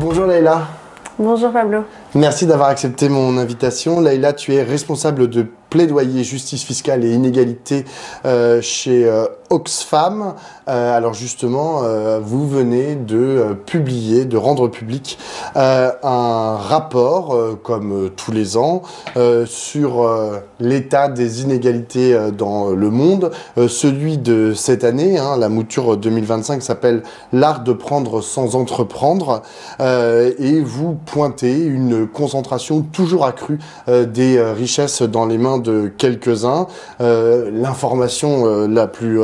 Bonjour Leïla. Bonjour Pablo. Merci d'avoir accepté mon invitation. Leïla, tu es responsable de plaidoyer justice fiscale et inégalité chez Oxfam. Alors justement, vous venez de publier, de rendre public un rapport, comme tous les ans, sur l'état des inégalités dans le monde. Celui de cette année, la mouture 2025 s'appelle « L'art de prendre sans entreprendre » et vous pointez une concentration toujours accrue des richesses dans les mains de quelques-uns. L'information la plus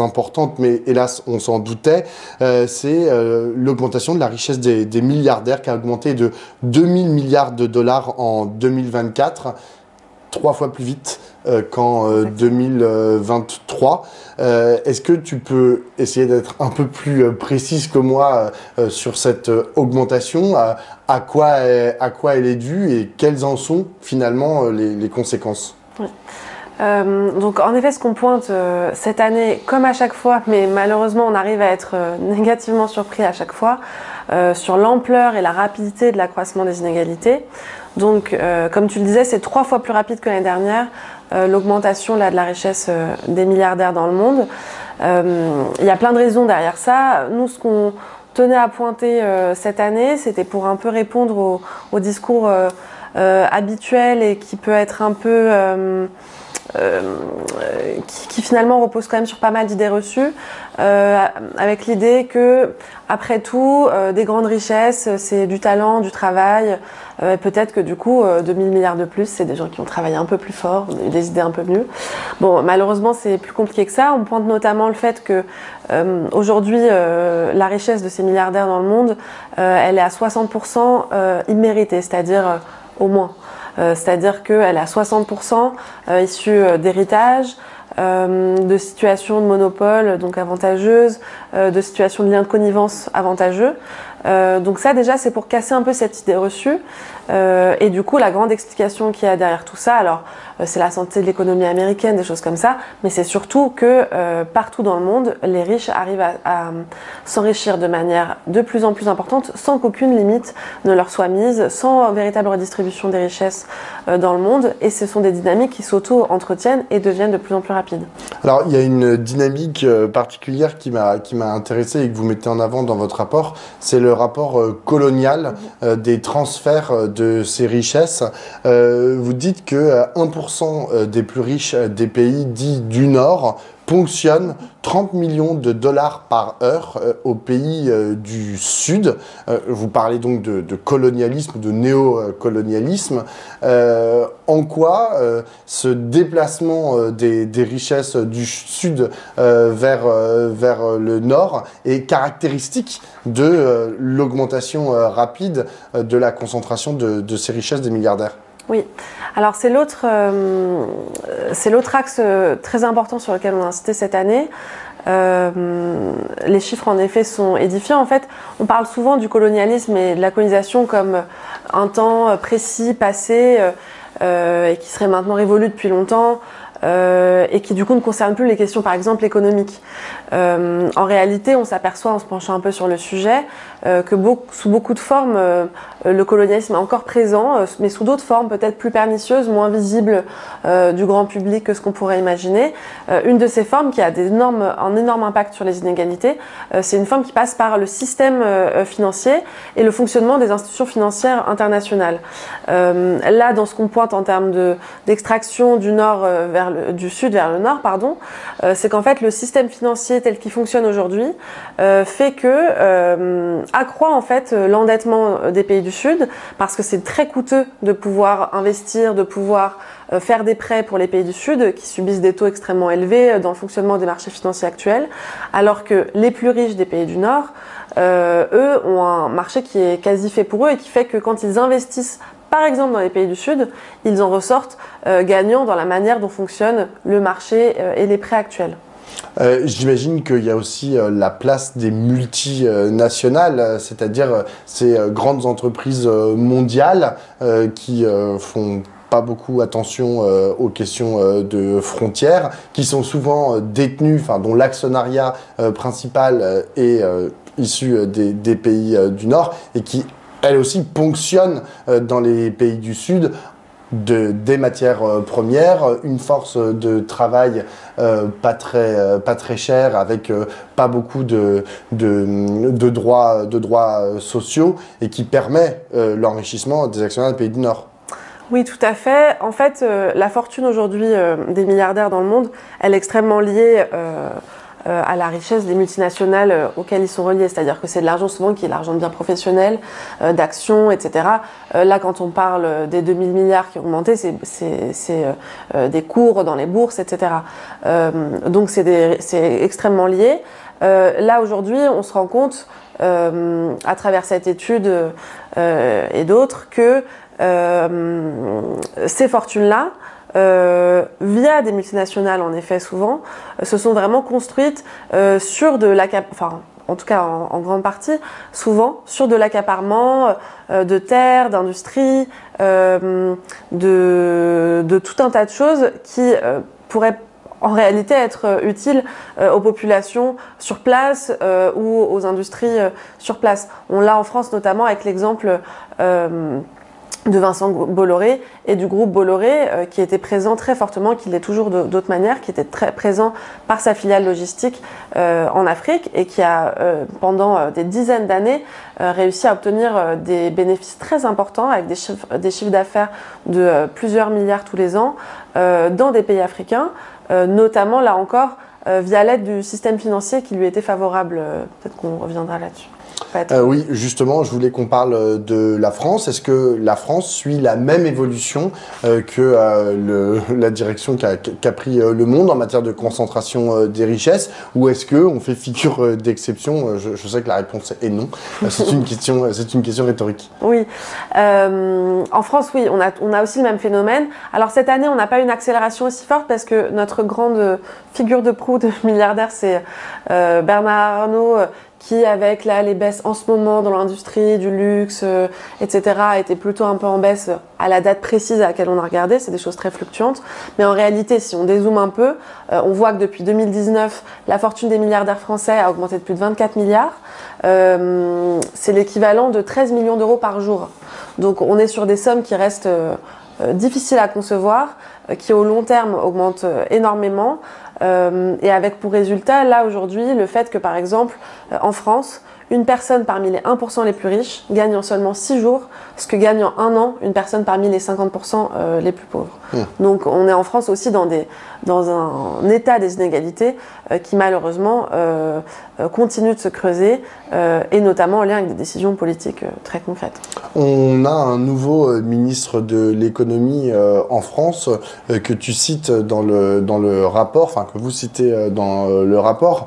importante, mais hélas on s'en doutait, c'est l'augmentation de la richesse des milliardaires qui a augmenté de 2000 milliards de dollars en 2024, 3 fois plus vite qu'en 2023. Est-ce que tu peux essayer d'être un peu plus précise que moi sur cette augmentation, à quoi elle est due et quelles en sont finalement les conséquences? Oui. Donc en effet, ce qu'on pointe cette année, comme à chaque fois, mais malheureusement on arrive à être négativement surpris à chaque fois, sur l'ampleur et la rapidité de l'accroissement des inégalités. Donc comme tu le disais, c'est 3 fois plus rapide que l'année dernière, l'augmentation de la richesse des milliardaires dans le monde. Il y a plein de raisons derrière ça. Nous, ce qu'on tenait à pointer cette année, c'était pour un peu répondre au discours habituel et qui peut être un peu... qui finalement repose quand même sur pas mal d'idées reçues, avec l'idée que, après tout, des grandes richesses, c'est du talent, du travail, peut-être que du coup, 2000 milliards de plus, c'est des gens qui ont travaillé un peu plus fort, des idées un peu mieux. Bon, malheureusement, c'est plus compliqué que ça. On pointe notamment le fait que, aujourd'hui, la richesse de ces milliardaires dans le monde, elle est à 60% imméritée, c'est-à-dire au moins. C'est-à-dire qu'elle est à 60% issue d'héritage, de situations de monopole donc avantageuses, de situations de liens de connivence avantageux. Donc ça déjà c'est pour casser un peu cette idée reçue et du coup la grande explication qu'il y a derrière tout ça, alors c'est la santé de l'économie américaine, des choses comme ça, mais c'est surtout que partout dans le monde les riches arrivent à s'enrichir de manière de plus en plus importante sans qu'aucune limite ne leur soit mise, sans véritable redistribution des richesses dans le monde, et ce sont des dynamiques qui s'auto-entretiennent et deviennent de plus en plus rapides. Alors il y a une dynamique particulière qui m'a intéressé et que vous mettez en avant dans votre rapport, c'est le rapport colonial des transferts de ces richesses. Vous dites que 1% des plus riches des pays dits du Nord ponctionnent 30 millions de dollars par heure aux pays du Sud. Vous parlez donc de colonialisme, de néocolonialisme. En quoi ce déplacement des richesses du Sud vers le Nord est caractéristique de l'augmentation rapide de la concentration de ces richesses des milliardaires? Oui, alors c'est l'autre axe très important sur lequel on a insisté cette année. Les chiffres en effet sont édifiants. En fait, on parle souvent du colonialisme et de la colonisation comme un temps précis, passé, et qui serait maintenant révolu depuis longtemps. Et qui du coup ne concerne plus les questions par exemple économiques. En réalité, on s'aperçoit en se penchant un peu sur le sujet que sous beaucoup de formes, le colonialisme est encore présent, mais sous d'autres formes peut-être plus pernicieuses, moins visibles du grand public que ce qu'on pourrait imaginer. Une de ces formes qui a un énorme impact sur les inégalités, c'est une forme qui passe par le système financier et le fonctionnement des institutions financières internationales. Là, dans ce qu'on pointe en termes d'extraction du nord du sud vers le nord, c'est qu'en fait le système financier tel qu'il fonctionne aujourd'hui fait que accroît en fait l'endettement des pays du sud, parce que c'est très coûteux de pouvoir investir, de pouvoir faire des prêts pour les pays du sud qui subissent des taux extrêmement élevés dans le fonctionnement des marchés financiers actuels, alors que les plus riches des pays du nord, eux ont un marché qui est quasi fait pour eux et qui fait que quand ils investissent par exemple dans les pays du Sud, ils en ressortent gagnants dans la manière dont fonctionne le marché et les prêts actuels. J'imagine qu'il y a aussi la place des multinationales, c'est-à-dire ces grandes entreprises mondiales qui font pas beaucoup attention aux questions de frontières, qui sont souvent détenues, dont l'actionnariat principal est issu des pays du Nord et qui elle aussi ponctionne dans les pays du Sud des matières premières, une force de travail pas très chère, avec pas beaucoup de droits sociaux, et qui permet l'enrichissement des actionnaires des pays du Nord. Oui, tout à fait. En fait, la fortune aujourd'hui des milliardaires dans le monde, elle est extrêmement liée à la richesse des multinationales auxquelles ils sont reliés. C'est-à-dire que c'est de l'argent souvent qui est l'argent de biens professionnels, d'actions, etc. Là, quand on parle des 2000 milliards qui ont augmenté, c'est des cours dans les bourses, etc. Donc c'est extrêmement lié. Là, aujourd'hui, on se rend compte, à travers cette étude et d'autres, que ces fortunes-là, via des multinationales, en effet, souvent, se sont vraiment construites sur de l'accaparement, en tout cas en grande partie, souvent, sur de l'accaparement de terres, d'industries, de tout un tas de choses qui pourraient en réalité être utiles aux populations sur place ou aux industries sur place. On l'a en France notamment avec l'exemple de Vincent Bolloré et du groupe Bolloré qui était présent très fortement, qui l'est toujours d'autres manières, qui était très présent par sa filiale logistique en Afrique et qui a pendant des dizaines d'années réussi à obtenir des bénéfices très importants avec des chiffres d'affaires de plusieurs milliards tous les ans dans des pays africains, notamment là encore via l'aide du système financier qui lui était favorable. Peut-être qu'on reviendra là-dessus. Oui, justement, je voulais qu'on parle de la France. Est-ce que la France suit la même évolution que la direction qu'a pris le monde en matière de concentration des richesses, ou est-ce qu'on fait figure d'exception? Je sais que la réponse est non. C'est une question rhétorique. Oui. En France, oui, on a aussi le même phénomène. Alors cette année, on n'a pas une accélération aussi forte parce que notre grande figure de proue de milliardaire, c'est Bernard Arnault, qui, avec là, les baisses en ce moment dans l'industrie du luxe, etc., était plutôt un peu en baisse à la date précise à laquelle on a regardé. C'est des choses très fluctuantes. Mais en réalité, si on dézoome un peu, on voit que depuis 2019, la fortune des milliardaires français a augmenté de plus de 24 milliards. C'est l'équivalent de 13 millions d'euros par jour. Donc on est sur des sommes qui restent difficiles à concevoir, qui au long terme augmentent énormément. Et avec pour résultat, là aujourd'hui, le fait que par exemple, en France, une personne parmi les 1% les plus riches gagne en seulement 6 jours ce que gagne en un an une personne parmi les 50% les plus pauvres. Donc on est en France aussi dans un état des inégalités qui malheureusement continue de se creuser et notamment en lien avec des décisions politiques très concrètes. On a un nouveau ministre de l'économie en France que tu cites dans le rapport, enfin que vous citez dans le rapport,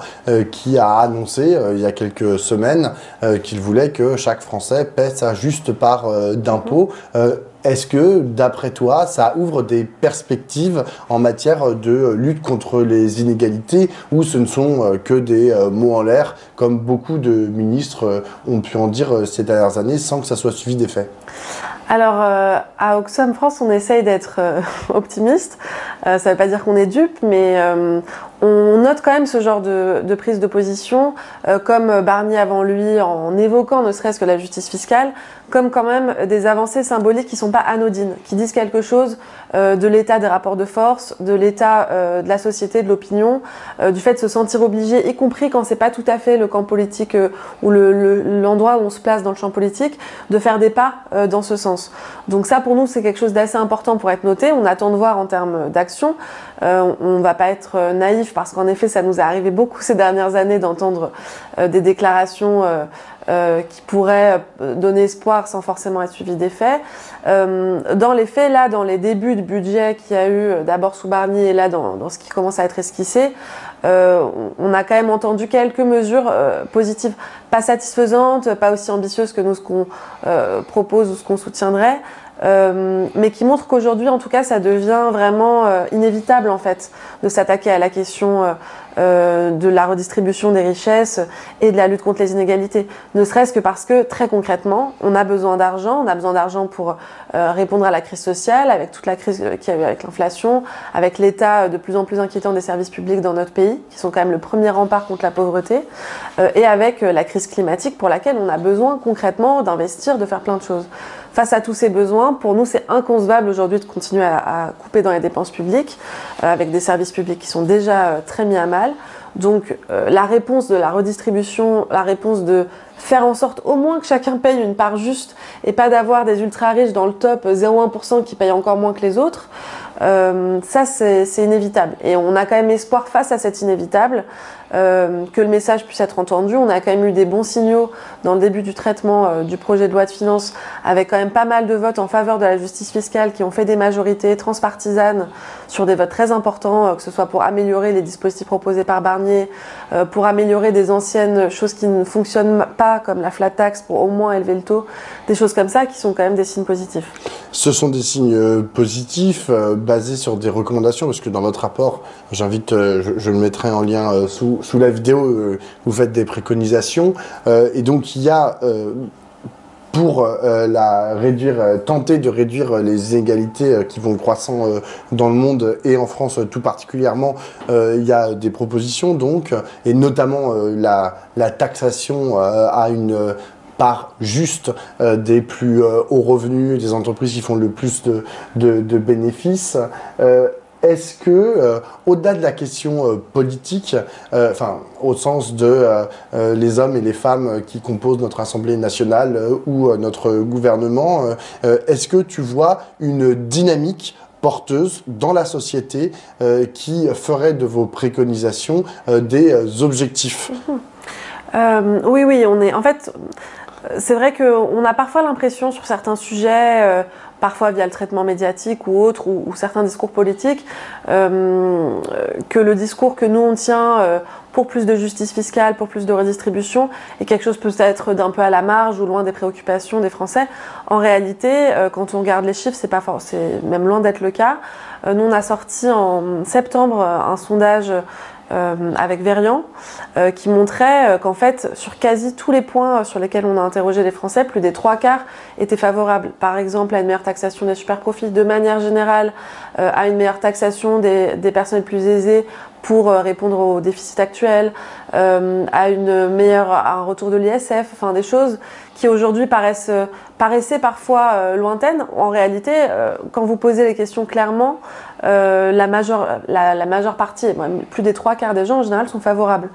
qui a annoncé il y a quelques semaines qu'il voulait que chaque Français paie sa juste part d'impôts. Est-ce que, d'après toi, ça ouvre des perspectives en matière de lutte contre les inégalités, ou ce ne sont que des mots en l'air, comme beaucoup de ministres ont pu en dire ces dernières années, sans que ça soit suivi d'effet? Alors, à Oxfam France, on essaye d'être optimiste. Ça ne veut pas dire qu'on est dupe, mais on note quand même ce genre de prise de position, comme Barnier avant lui, en évoquant ne serait-ce que la justice fiscale, comme quand même des avancées symboliques qui ne sont pas anodines, qui disent quelque chose de l'état des rapports de force, de l'état de la société, de l'opinion, du fait de se sentir obligé, y compris quand c'est pas tout à fait le camp politique ou l'endroit où on se place dans le champ politique, de faire des pas dans ce sens. Donc ça, pour nous, c'est quelque chose d'assez important pour être noté. On attend de voir en termes d'action. On ne va pas être naïf parce qu'en effet, ça nous est arrivé beaucoup ces dernières années d'entendre des déclarations qui pourraient donner espoir sans forcément être suivies d'effets. Dans les faits, là, dans les débuts du budget qu'il y a eu d'abord sous Barnier et là dans ce qui commence à être esquissé, on a quand même entendu quelques mesures positives, pas satisfaisantes, pas aussi ambitieuses que nous ce qu'on propose ou ce qu'on soutiendrait, mais qui montrent qu'aujourd'hui, en tout cas, ça devient vraiment inévitable en fait de s'attaquer à la question de la redistribution des richesses et de la lutte contre les inégalités. Ne serait-ce que parce que, très concrètement, on a besoin d'argent pour répondre à la crise sociale, avec toute la crise qu'il y a eu avec l'inflation, avec l'état de plus en plus inquiétant des services publics dans notre pays, qui sont quand même le premier rempart contre la pauvreté, et avec la crise climatique pour laquelle on a besoin concrètement d'investir, de faire plein de choses. Face à tous ces besoins, pour nous, c'est inconcevable aujourd'hui de continuer à couper dans les dépenses publiques, avec des services publics qui sont déjà très mis à mal. Donc la réponse de la redistribution, la réponse de faire en sorte au moins que chacun paye une part juste et pas d'avoir des ultra-riches dans le top 0,1% qui payent encore moins que les autres, ça c'est inévitable. Et on a quand même espoir face à cet inévitable, que le message puisse être entendu. On a quand même eu des bons signaux dans le début du traitement du projet de loi de finances, avec quand même pas mal de votes en faveur de la justice fiscale qui ont fait des majorités transpartisanes sur des votes très importants, que ce soit pour améliorer les dispositifs proposés par Barnier, pour améliorer des anciennes choses qui ne fonctionnent pas, comme la flat tax, pour au moins élever le taux, des choses comme ça qui sont quand même des signes positifs. Ce sont des signes positifs basés sur des recommandations, parce que dans votre rapport, j'invite, je le mettrai en lien sous la vidéo, vous faites des préconisations, et donc il y a pour tenter de réduire les inégalités qui vont croissant dans le monde et en France tout particulièrement, il y a des propositions donc, et notamment la taxation à une part juste des plus hauts revenus, des entreprises qui font le plus de bénéfices. Est-ce que, au-delà de la question politique, au sens de les hommes et les femmes qui composent notre Assemblée nationale ou notre gouvernement, est-ce que tu vois une dynamique porteuse dans la société qui ferait de vos préconisations des objectifs? Oui, on est... En fait, c'est vrai qu'on a parfois l'impression sur certains sujets, parfois via le traitement médiatique ou autre, ou certains discours politiques, que le discours que nous on tient pour plus de justice fiscale, pour plus de redistribution, est quelque chose peut-être d'un peu à la marge ou loin des préoccupations des Français. En réalité, quand on regarde les chiffres, c'est même loin d'être le cas. Nous, on a sorti en septembre un sondage avec Verian, qui montrait qu'en fait, sur quasi tous les points sur lesquels on a interrogé les Français, plus des 3/4 étaient favorables. Par exemple, à une meilleure taxation des super-profits, de manière générale, à une meilleure taxation des personnes les plus aisées pour répondre au déficit actuel, à un retour de l'ISF, enfin des choses qui aujourd'hui paraissaient parfois lointaines. En réalité, quand vous posez les questions clairement, la majeure partie, plus des 3/4 des gens en général sont favorables.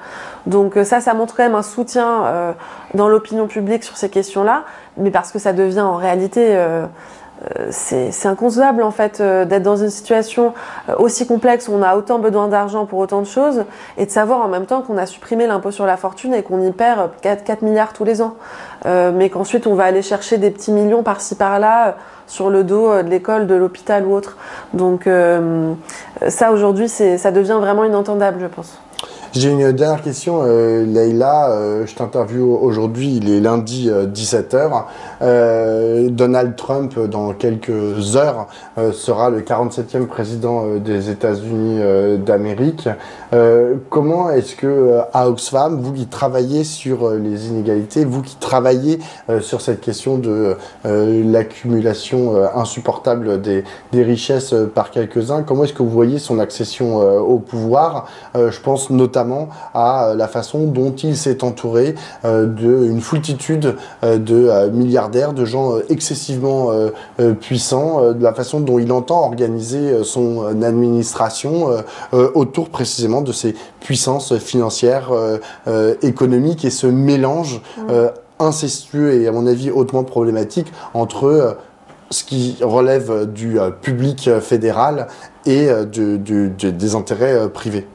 Donc ça montre quand même un soutien dans l'opinion publique sur ces questions-là, mais parce que ça devient en réalité... c'est inconcevable en fait d'être dans une situation aussi complexe où on a autant besoin d'argent pour autant de choses et de savoir en même temps qu'on a supprimé l'impôt sur la fortune et qu'on y perd 4 milliards tous les ans, mais qu'ensuite on va aller chercher des petits millions par-ci par-là sur le dos de l'école, de l'hôpital ou autre. Donc ça aujourd'hui ça devient vraiment inentendable, je pense. J'ai une dernière question, Leïla. Je t'interviewe aujourd'hui, il est lundi 17h. Donald Trump, dans quelques heures, sera le 47e président des États-Unis d'Amérique. Comment est-ce que, à Oxfam, vous qui travaillez sur les inégalités, vous qui travaillez sur cette question de l'accumulation insupportable des richesses par quelques-uns, comment est-ce que vous voyez son accession au pouvoir? Je pense notamment à la façon dont il s'est entouré d'une foultitude de milliardaires, de gens excessivement puissants, de la façon dont il entend organiser son administration autour précisément de ces puissances financières, économiques, et ce mélange incestueux et à mon avis hautement problématique entre ce qui relève du public fédéral et des intérêts privés.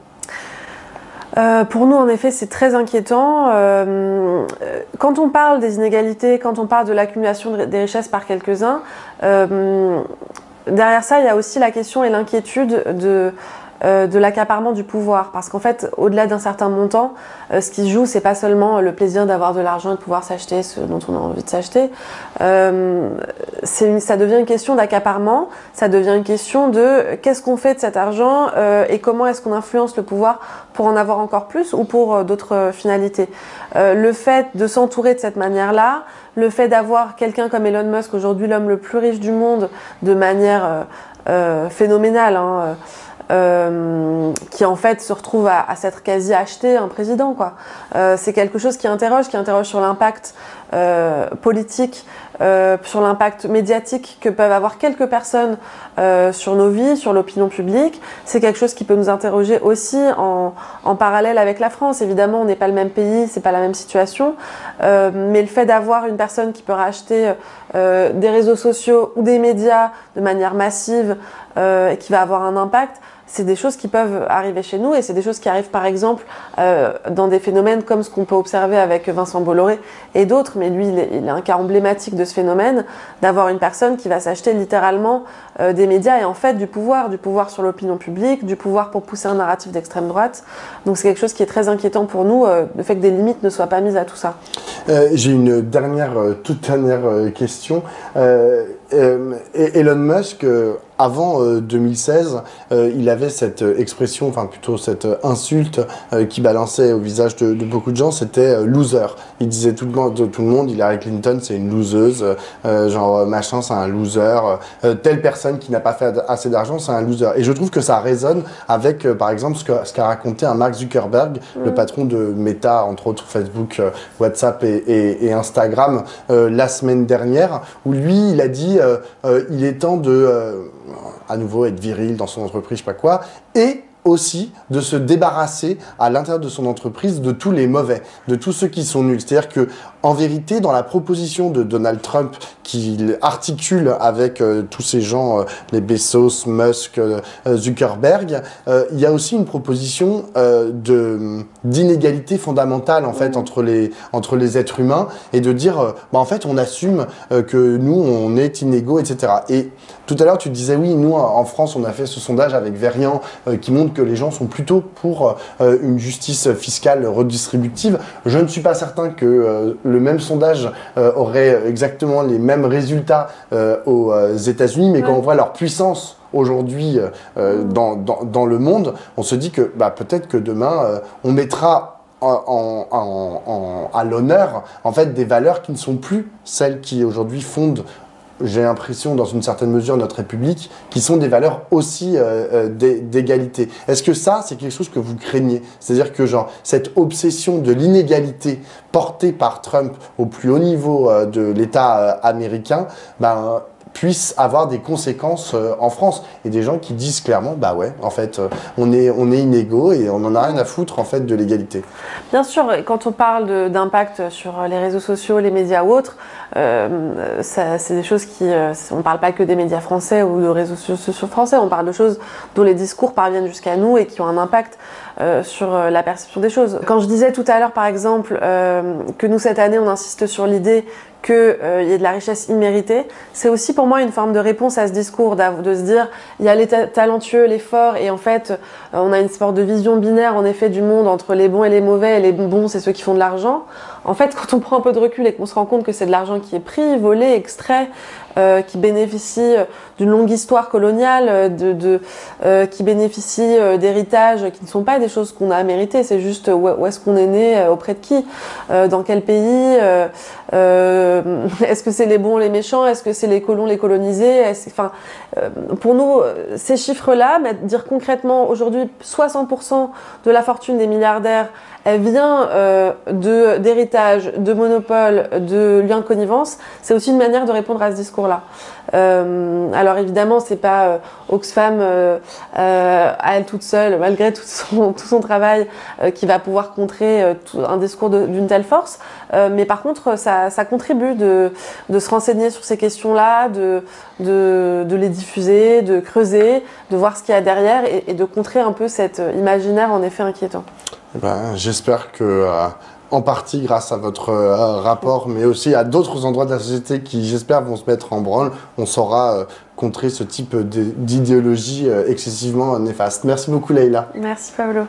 Pour nous, en effet, c'est très inquiétant. Quand on parle des inégalités, quand on parle de l'accumulation des richesses par quelques-uns, derrière ça, il y a aussi la question et l'inquiétude de l'accaparement du pouvoir. Parce qu'en fait, au-delà d'un certain montant, ce qui se joue, c'est pas seulement le plaisir d'avoir de l'argent et de pouvoir s'acheter ce dont on a envie de s'acheter. Ça devient une question d'accaparement, ça devient une question de qu'est-ce qu'on fait de cet argent et comment est-ce qu'on influence le pouvoir pour en avoir encore plus ou pour d'autres finalités. Le fait de s'entourer de cette manière-là, le fait d'avoir quelqu'un comme Elon Musk, aujourd'hui l'homme le plus riche du monde, de manière phénoménale, qui en fait se retrouve à s'être quasi acheté un président, quoi. C'est quelque chose qui interroge sur l'impact politique, sur l'impact médiatique que peuvent avoir quelques personnes sur nos vies, sur l'opinion publique. C'est quelque chose qui peut nous interroger aussi en parallèle avec la France. Évidemment, on n'est pas le même pays, c'est pas la même situation, mais le fait d'avoir une personne qui peut racheter des réseaux sociaux ou des médias de manière massive et qui va avoir un impact, c'est des choses qui peuvent arriver chez nous et c'est des choses qui arrivent par exemple dans des phénomènes comme ce qu'on peut observer avec Vincent Bolloré et d'autres, mais lui il est un cas emblématique de ce phénomène, d'avoir une personne qui va s'acheter littéralement des médias et en fait du pouvoir sur l'opinion publique, du pouvoir pour pousser un narratif d'extrême droite. Donc c'est quelque chose qui est très inquiétant pour nous, le fait que des limites ne soient pas mises à tout ça. J'ai une toute dernière question. Elon Musk, avant 2016, il avait cette expression, enfin plutôt cette insulte qui balançait au visage de beaucoup de gens, c'était loser. Il disait tout le monde, Hillary Clinton c'est une loseuse, genre machin c'est un loser, telle personne qui n'a pas fait assez d'argent c'est un loser. Et je trouve que ça résonne avec par exemple ce qu'a raconté un Mark Zuckerberg, le patron de Meta, entre autres Facebook, WhatsApp et Instagram, la semaine dernière, où lui il a dit il est temps de à nouveau être viril dans son entreprise, je sais pas quoi, et aussi de se débarrasser à l'intérieur de son entreprise de tous les mauvais, de tous ceux qui sont nuls. C'est-à-dire que, en vérité, dans la proposition de Donald Trump qu'il articule avec tous ces gens, les Bezos, Musk, Zuckerberg, il y a aussi une proposition d'inégalité fondamentale en fait entre les êtres humains et de dire, en fait, on assume que nous on est inégaux, etc. Et tout à l'heure, tu disais oui, nous en France, on a fait ce sondage avec Verian qui montre que les gens sont plutôt pour une justice fiscale redistributive. Je ne suis pas certain que le même sondage aurait exactement les mêmes résultats aux États-Unis, mais quand on voit leur puissance aujourd'hui dans le monde, on se dit que peut-être que demain, on mettra à l'honneur en fait des valeurs qui ne sont plus celles qui aujourd'hui fondent, j'ai l'impression, dans une certaine mesure, notre République, qui sont des valeurs aussi d'égalité. Est-ce que ça, c'est quelque chose que vous craignez? C'est-à-dire que genre, cette obsession de l'inégalité portée par Trump au plus haut niveau de l'État américain, puisse avoir des conséquences en France, et des gens qui disent clairement ouais, en fait on est inégaux et on en a rien à foutre en fait de l'égalité. Bien sûr, quand on parle d'impact sur les réseaux sociaux, les médias ou autres, c'est des choses qui on ne parle pas que des médias français ou de réseaux sociaux français, on parle de choses dont les discours parviennent jusqu'à nous et qui ont un impact sur la perception des choses. Quand je disais tout à l'heure par exemple que nous cette année on insiste sur l'idée qu'il y ait de la richesse imméritée, c'est aussi pour moi une forme de réponse à ce discours, de se dire il y a les talentueux, les forts, et en fait on a une sorte de vision binaire en effet du monde entre les bons et les mauvais, et les bons c'est ceux qui font de l'argent. En fait, quand on prend un peu de recul et qu'on se rend compte que c'est de l'argent qui est pris, volé, extrait, qui bénéficie d'une longue histoire coloniale, qui bénéficie d'héritages qui ne sont pas des choses qu'on a méritées, c'est juste où est-ce qu'on est né, auprès de qui, dans quel pays, est-ce que c'est les bons, les méchants, est-ce que c'est les colons, les colonisés, pour nous, ces chiffres-là, dire concrètement aujourd'hui 60% de la fortune des milliardaires, elle vient d'héritage, de monopole, de liens de connivence, c'est aussi une manière de répondre à ce discours-là. Alors évidemment, c'est pas Oxfam à elle toute seule, malgré tout son travail, qui va pouvoir contrer un discours d'une telle force, mais par contre, ça contribue de se renseigner sur ces questions-là, de les diffuser, de creuser, de voir ce qu'il y a derrière et de contrer un peu cet imaginaire en effet inquiétant. J'espère que en partie grâce à votre rapport, mais aussi à d'autres endroits de la société qui, j'espère, vont se mettre en branle. On saura contrer ce type d'idéologie excessivement néfaste. Merci beaucoup, Leïla. Merci, Pablo.